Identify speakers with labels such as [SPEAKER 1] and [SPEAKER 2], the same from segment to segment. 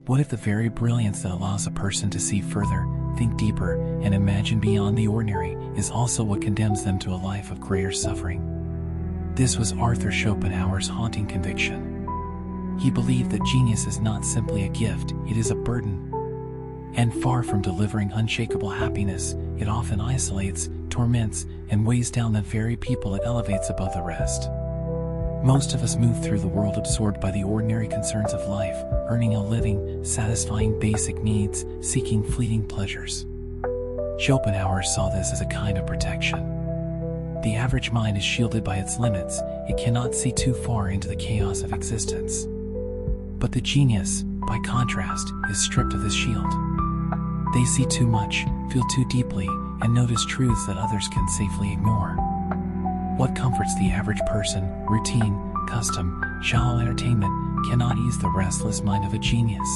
[SPEAKER 1] What if the very brilliance that allows a person to see further, think deeper, and imagine beyond the ordinary is also what condemns them to a life of greater suffering? This was Arthur Schopenhauer's haunting conviction. He believed that genius is not simply a gift, it is a burden. And far from delivering unshakable happiness, it often isolates, torments, and weighs down the very people it elevates above the rest. Most of us move through the world absorbed by the ordinary concerns of life, earning a living, satisfying basic needs, seeking fleeting pleasures. Schopenhauer saw this as a kind of protection. The average mind is shielded by its limits, it cannot see too far into the chaos of existence. But the genius, by contrast, is stripped of this shield. They see too much, feel too deeply, and notice truths that others can safely ignore. What comforts the average person, routine, custom, shallow entertainment, cannot ease the restless mind of a genius.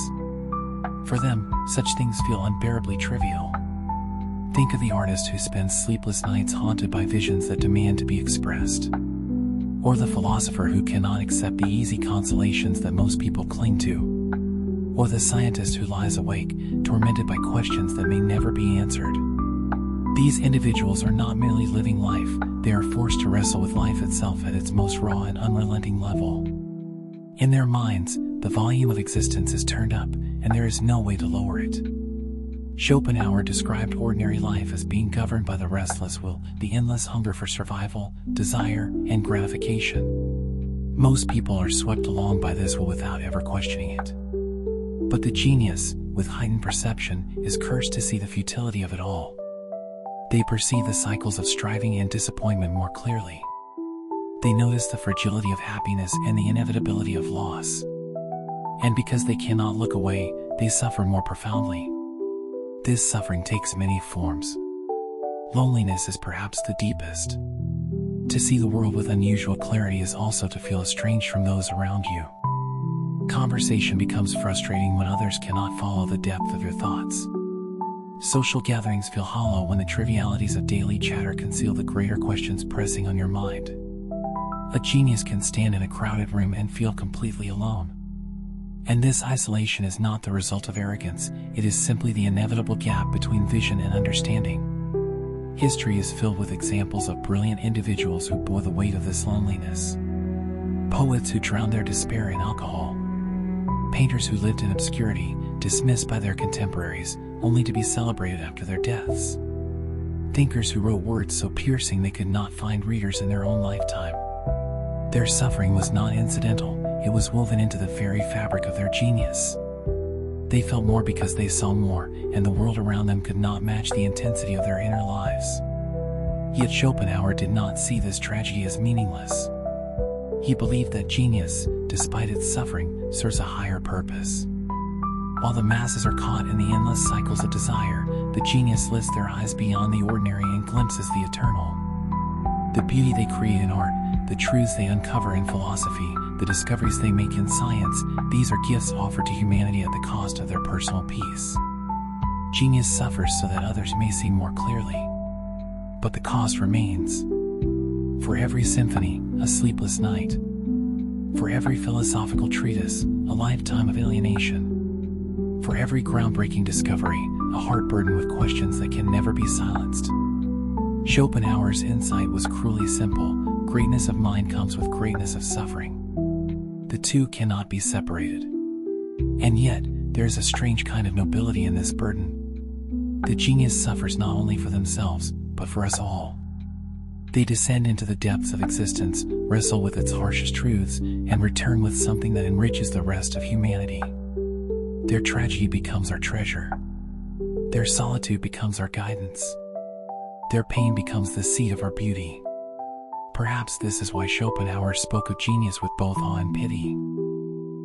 [SPEAKER 1] For them, such things feel unbearably trivial. Think of the artist who spends sleepless nights haunted by visions that demand to be expressed. Or the philosopher who cannot accept the easy consolations that most people cling to. Or the scientist who lies awake, tormented by questions that may never be answered. These individuals are not merely living life, they are forced to wrestle with life itself at its most raw and unrelenting level. In their minds, the volume of existence is turned up, and there is no way to lower it. Schopenhauer described ordinary life as being governed by the restless will, the endless hunger for survival, desire, and gratification. Most people are swept along by this will without ever questioning it. But the genius, with heightened perception, is cursed to see the futility of it all. They perceive the cycles of striving and disappointment more clearly. They notice the fragility of happiness and the inevitability of loss. And because they cannot look away, they suffer more profoundly. This suffering takes many forms. Loneliness is perhaps the deepest. To see the world with unusual clarity is also to feel estranged from those around you. Conversation becomes frustrating when others cannot follow the depth of your thoughts. Social gatherings feel hollow when the trivialities of daily chatter conceal the greater questions pressing on your mind. A genius can stand in a crowded room and feel completely alone. And this isolation is not the result of arrogance, it is simply the inevitable gap between vision and understanding. History is filled with examples of brilliant individuals who bore the weight of this loneliness. Poets who drowned their despair in alcohol. Painters who lived in obscurity, dismissed by their contemporaries, only to be celebrated after their deaths. Thinkers who wrote words so piercing they could not find readers in their own lifetime. Their suffering was not incidental, it was woven into the very fabric of their genius. They felt more because they saw more, and the world around them could not match the intensity of their inner lives. Yet Schopenhauer did not see this tragedy as meaningless. He believed that genius, despite its suffering, serves a higher purpose. While the masses are caught in the endless cycles of desire, the genius lifts their eyes beyond the ordinary and glimpses the eternal. The beauty they create in art, the truths they uncover in philosophy, the discoveries they make in science, these are gifts offered to humanity at the cost of their personal peace. Genius suffers so that others may see more clearly. But the cost remains. For every symphony, a sleepless night. For every philosophical treatise, a lifetime of alienation. For every groundbreaking discovery, a heart burdened with questions that can never be silenced. Schopenhauer's insight was cruelly simple: greatness of mind comes with greatness of suffering. The two cannot be separated. And yet, there is a strange kind of nobility in this burden. The genius suffers not only for themselves, but for us all. They descend into the depths of existence, wrestle with its harshest truths, and return with something that enriches the rest of humanity. Their tragedy becomes our treasure. Their solitude becomes our guidance. Their pain becomes the seat of our beauty. Perhaps this is why Schopenhauer spoke of genius with both awe and pity.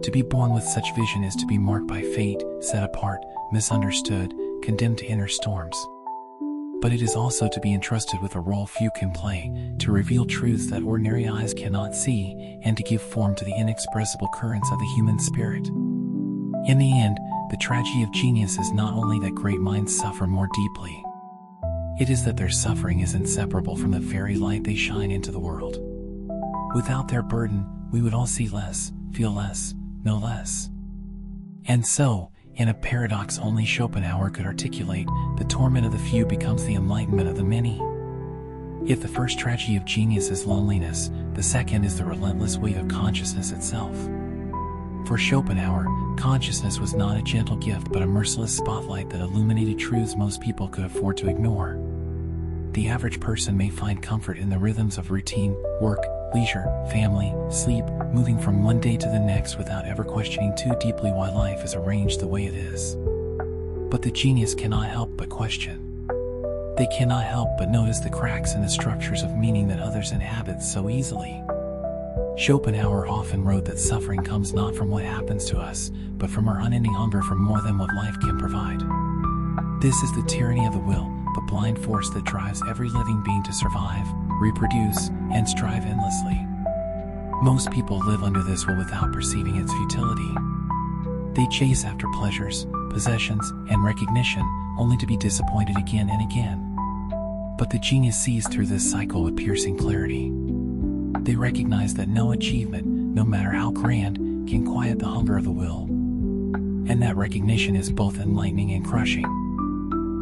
[SPEAKER 1] To be born with such vision is to be marked by fate, set apart, misunderstood, condemned to inner storms. But it is also to be entrusted with a role few can play, to reveal truths that ordinary eyes cannot see, and to give form to the inexpressible currents of the human spirit. In the end, the tragedy of genius is not only that great minds suffer more deeply. It is that their suffering is inseparable from the very light they shine into the world. Without their burden, we would all see less, feel less, know less. And so, In a paradox only Schopenhauer could articulate, the torment of the few becomes the enlightenment of the many. If the first tragedy of genius is loneliness, the second is the relentless weight of consciousness itself. For Schopenhauer, consciousness was not a gentle gift but a merciless spotlight that illuminated truths most people could afford to ignore. The average person may find comfort in the rhythms of routine, work, leisure, family, sleep, moving from one day to the next without ever questioning too deeply why life is arranged the way it is. But the genius cannot help but question. They cannot help but notice the cracks in the structures of meaning that others inhabit so easily. Schopenhauer often wrote that suffering comes not from what happens to us, but from our unending hunger for more than what life can provide. This is the tyranny of the will, the blind force that drives every living being to survive, reproduce, and strive endlessly. Most people live under this will without perceiving its futility. They chase after pleasures, possessions, and recognition, only to be disappointed again and again. But the genius sees through this cycle with piercing clarity. They recognize that no achievement, no matter how grand, can quiet the hunger of the will. And that recognition is both enlightening and crushing.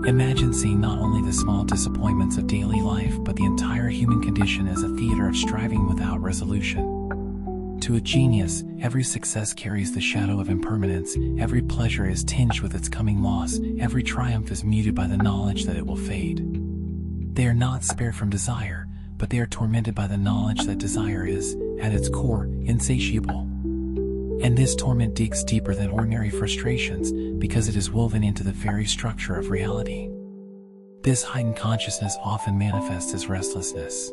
[SPEAKER 1] Imagine seeing not only the small disappointments of daily life but the entire human condition as a theater of striving without resolution. To a genius, every success carries the shadow of impermanence, every pleasure is tinged with its coming loss, every triumph is muted by the knowledge that it will fade. They are not spared from desire, but they are tormented by the knowledge that desire is, at its core, insatiable. And this torment digs deeper than ordinary frustrations, because it is woven into the very structure of reality. This heightened consciousness often manifests as restlessness.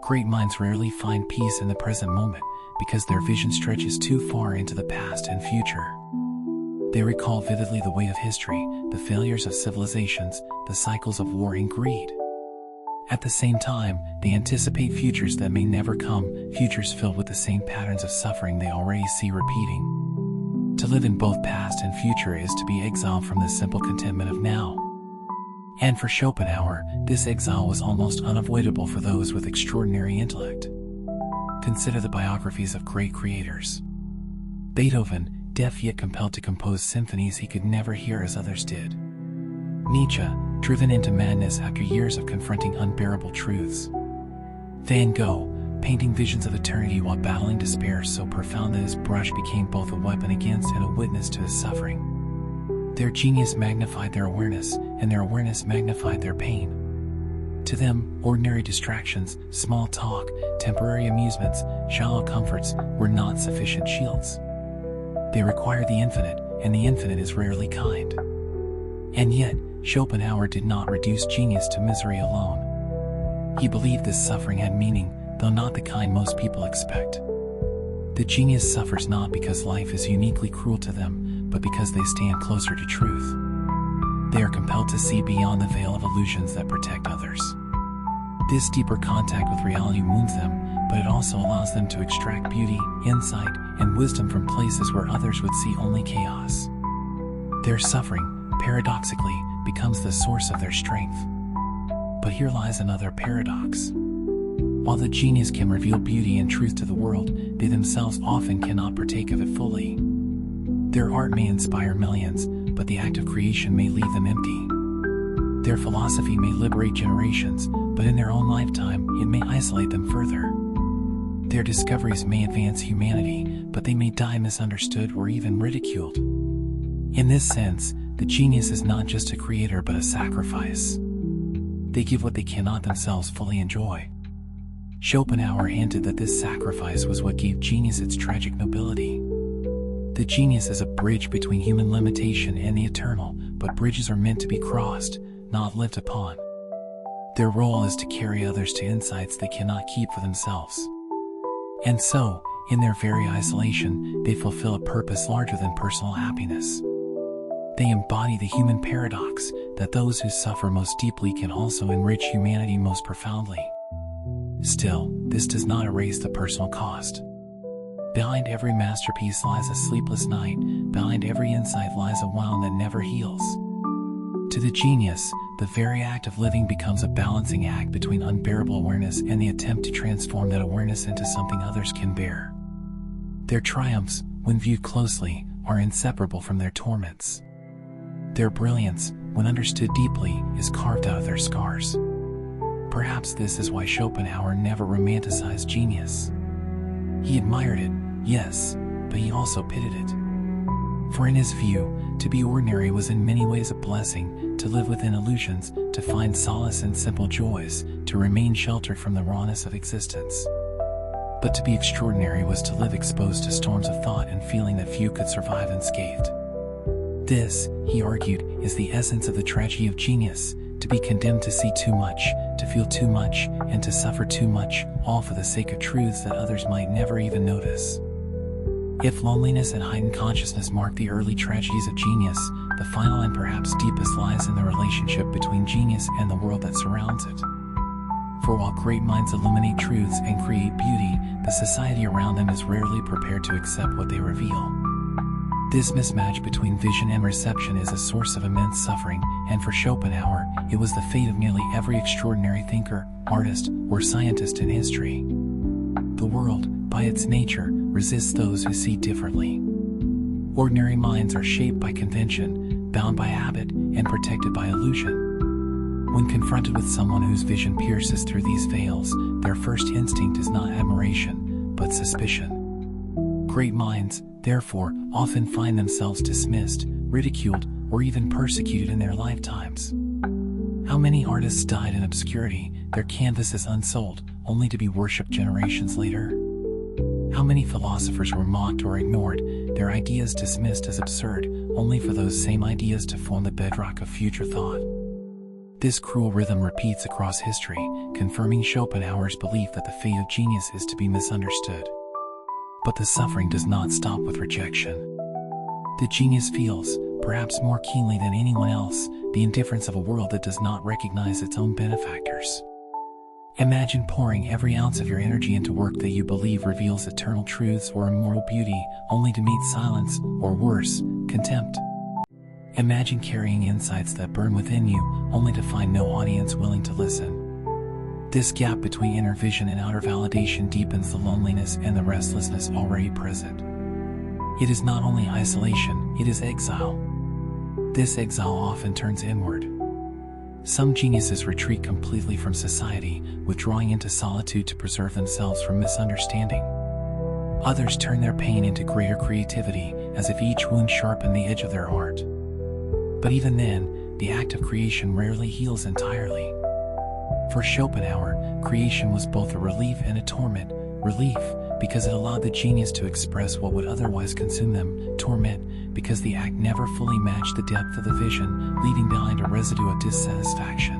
[SPEAKER 1] Great minds rarely find peace in the present moment, because their vision stretches too far into the past and future. They recall vividly the weight of history, the failures of civilizations, the cycles of war and greed. At the same time, they anticipate futures that may never come, futures filled with the same patterns of suffering they already see repeating. To live in both past and future is to be exiled from the simple contentment of now. And for Schopenhauer, this exile was almost unavoidable for those with extraordinary intellect. Consider the biographies of great creators. Beethoven, deaf yet compelled to compose symphonies he could never hear as others did. Nietzsche, driven into madness after years of confronting unbearable truths. Van Gogh, painting visions of eternity while battling despair so profound that his brush became both a weapon against and a witness to his suffering. Their genius magnified their awareness, and their awareness magnified their pain. To them, ordinary distractions, small talk, temporary amusements, shallow comforts were not sufficient shields. They require the infinite, and the infinite is rarely kind. And yet, Schopenhauer did not reduce genius to misery alone. He believed this suffering had meaning, though not the kind most people expect. The genius suffers not because life is uniquely cruel to them, but because they stand closer to truth. They are compelled to see beyond the veil of illusions that protect others. This deeper contact with reality wounds them, but it also allows them to extract beauty, insight, and wisdom from places where others would see only chaos. Their suffering, paradoxically, becomes the source of their strength. But here lies another paradox. While the genius can reveal beauty and truth to the world, they themselves often cannot partake of it fully. Their art may inspire millions, but the act of creation may leave them empty. Their philosophy may liberate generations, but in their own lifetime, it may isolate them further. Their discoveries may advance humanity, but they may die misunderstood or even ridiculed. In this sense, the genius is not just a creator but a sacrifice. They give what they cannot themselves fully enjoy. Schopenhauer hinted that this sacrifice was what gave genius its tragic nobility. The genius is a bridge between human limitation and the eternal, but bridges are meant to be crossed, not lived upon. Their role is to carry others to insights they cannot keep for themselves. And so, in their very isolation, they fulfill a purpose larger than personal happiness. They embody the human paradox that those who suffer most deeply can also enrich humanity most profoundly. Still, this does not erase the personal cost. Behind every masterpiece lies a sleepless night, behind every insight lies a wound that never heals. To the genius, the very act of living becomes a balancing act between unbearable awareness and the attempt to transform that awareness into something others can bear. Their triumphs, when viewed closely, are inseparable from their torments. Their brilliance, when understood deeply, is carved out of their scars. Perhaps this is why Schopenhauer never romanticized genius. He admired it, yes, but he also pitied it. For in his view, to be ordinary was in many ways a blessing, to live within illusions, to find solace in simple joys, to remain sheltered from the rawness of existence. But to be extraordinary was to live exposed to storms of thought and feeling that few could survive unscathed. This, he argued, is the essence of the tragedy of genius, to be condemned to see too much, to feel too much, and to suffer too much, all for the sake of truths that others might never even notice. If loneliness and heightened consciousness mark the early tragedies of genius, the final and perhaps deepest lies in the relationship between genius and the world that surrounds it. For while great minds illuminate truths and create beauty, the society around them is rarely prepared to accept what they reveal. This mismatch between vision and reception is a source of immense suffering, and for Schopenhauer, it was the fate of nearly every extraordinary thinker, artist, or scientist in history. The world, by its nature, resists those who see differently. Ordinary minds are shaped by convention, bound by habit, and protected by illusion. When confronted with someone whose vision pierces through these veils, their first instinct is not admiration, but suspicion. Great minds, therefore, often find themselves dismissed, ridiculed, or even persecuted in their lifetimes. How many artists died in obscurity, their canvases unsold, only to be worshipped generations later? How many philosophers were mocked or ignored, their ideas dismissed as absurd, only for those same ideas to form the bedrock of future thought? This cruel rhythm repeats across history, confirming Schopenhauer's belief that the fate of genius is to be misunderstood. But the suffering does not stop with rejection. The genius feels, perhaps more keenly than anyone else, the indifference of a world that does not recognize its own benefactors. Imagine pouring every ounce of your energy into work that you believe reveals eternal truths or immortal beauty, only to meet silence, or worse, contempt. Imagine carrying insights that burn within you, only to find no audience willing to listen. This gap between inner vision and outer validation deepens the loneliness and the restlessness already present. It is not only isolation, it is exile. This exile often turns inward. Some geniuses retreat completely from society, withdrawing into solitude to preserve themselves from misunderstanding. Others turn their pain into greater creativity, as if each wound sharpened the edge of their art. But even then, the act of creation rarely heals entirely. For Schopenhauer, creation was both a relief and a torment. Relief, because it allowed the genius to express what would otherwise consume them. Torment, because the act never fully matched the depth of the vision, leaving behind a residue of dissatisfaction.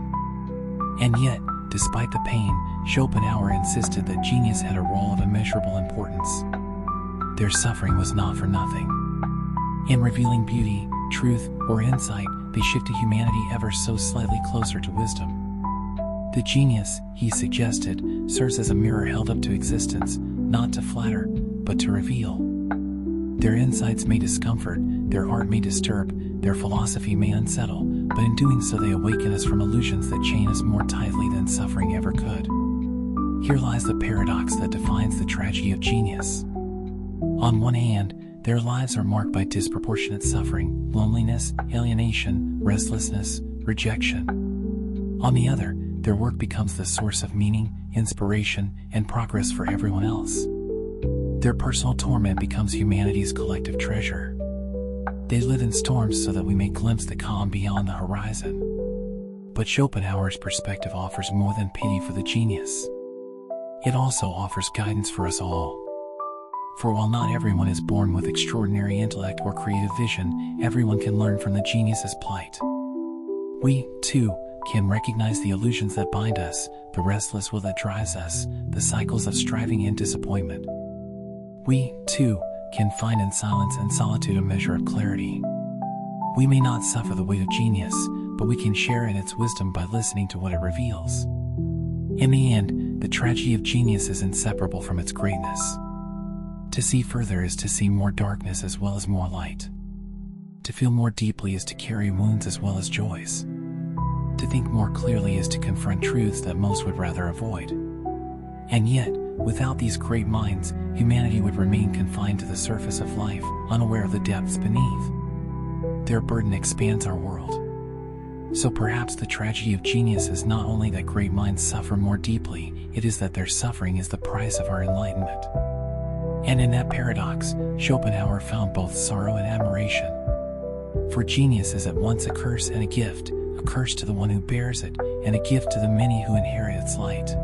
[SPEAKER 1] And yet, despite the pain, Schopenhauer insisted that genius had a role of immeasurable importance. Their suffering was not for nothing. In revealing beauty, truth, or insight, they shifted humanity ever so slightly closer to wisdom. The genius, he suggested, serves as a mirror held up to existence, not to flatter, but to reveal. Their insights may discomfort, their art may disturb, their philosophy may unsettle, but in doing so they awaken us from illusions that chain us more tightly than suffering ever could. Here lies the paradox that defines the tragedy of genius. On one hand, their lives are marked by disproportionate suffering, loneliness, alienation, restlessness, rejection. On the other, their work becomes the source of meaning, inspiration, and progress for everyone else. Their personal torment becomes humanity's collective treasure. They live in storms so that we may glimpse the calm beyond the horizon. But Schopenhauer's perspective offers more than pity for the genius. It also offers guidance for us all. For while not everyone is born with extraordinary intellect or creative vision, everyone can learn from the genius's plight. We, too, can recognize the illusions that bind us, the restless will that drives us, the cycles of striving and disappointment. We, too, can find in silence and solitude a measure of clarity. We may not suffer the weight of genius, but we can share in its wisdom by listening to what it reveals. In the end, the tragedy of genius is inseparable from its greatness. To see further is to see more darkness as well as more light. To feel more deeply is to carry wounds as well as joys. To think more clearly is to confront truths that most would rather avoid. And yet, without these great minds, humanity would remain confined to the surface of life, unaware of the depths beneath. Their burden expands our world. So perhaps the tragedy of genius is not only that great minds suffer more deeply, it is that their suffering is the price of our enlightenment. And in that paradox, Schopenhauer found both sorrow and admiration. For genius is at once a curse and a gift, a curse to the one who bears it, and a gift to the many who inherit its light.